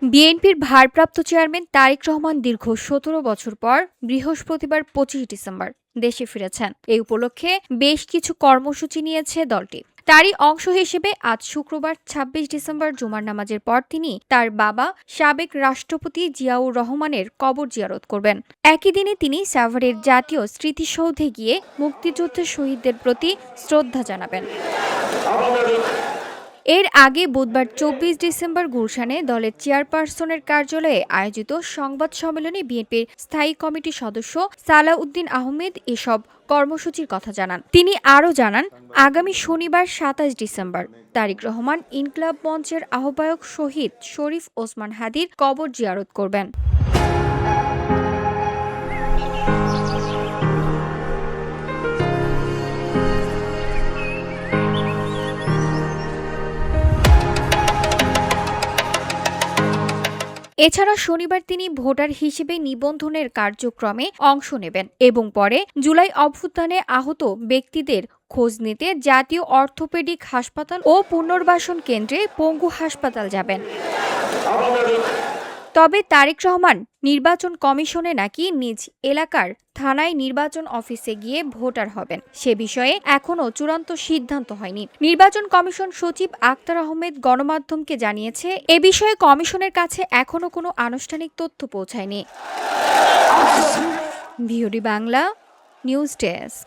বিএনপির ভারপ্রাপ্ত চেয়ারম্যান তারেক রহমান দীর্ঘ ১৭ বছর পর বৃহস্পতিবার ২৫ ডিসেম্বর দেশে ফিরেছেন। এই উপলক্ষে বেশ কিছু কর্মসূচি নিয়েছে দলটি। তারই অংশ হিসেবে আজ শুক্রবার ২৬ ডিসেম্বর জুমার নামাজের পর তিনি তার বাবা সাবেক রাষ্ট্রপতি জিয়াউর রহমানের কবর জিয়ারত করবেন। একই দিনে তিনি সাভারের জাতীয় স্মৃতিসৌধে গিয়ে মুক্তিযুদ্ধের শহীদদের প্রতি শ্রদ্ধা জানাবেন। এর আগে বুধবার ২৪ ডিসেম্বর গুলশানে দলের চেয়ারপারসনের কার্যালয়ে আয়োজিত সংবাদ সম্মেলনে বিএনপির স্থায়ী কমিটির সদস্য সালাউদ্দিন আহমেদ এসব কর্মসূচির কথা জানান। তিনি আরও জানান, আগামী শনিবার ২৭ ডিসেম্বর তারেক রহমান ইনকিলাব মঞ্চের আহ্বায়ক শহীদ শরীফ ওসমান হাদির কবর জিয়ারত করবেন। এছাড়া শনিবার তিনি ভোটার হিসেবে নিবন্ধনের কার্যক্রমে অংশ নেবেন এবং পরে জুলাই অভ্যুত্থানে আহত ব্যক্তিদের খোঁজ নিতে জাতীয় অর্থোপেডিক হাসপাতাল ও পুনর্বাসন কেন্দ্রে পঙ্গু হাসপাতাল যাবেন। তবে তারেক রহমান নির্বাচন কমিশনে নাকি নিজ এলাকার থানায় নির্বাচন অফিসে গিয়ে ভোটার হবেন সে বিষয়ে এখনও চূড়ান্ত সিদ্ধান্ত হয়নি। নির্বাচন কমিশন সচিব আক্তার আহমেদ গণমাধ্যমকে জানিয়েছে, এ বিষয়ে কমিশনের কাছে এখনও কোনো আনুষ্ঠানিক তথ্য পৌঁছায়নি। VOD Bangla news desk.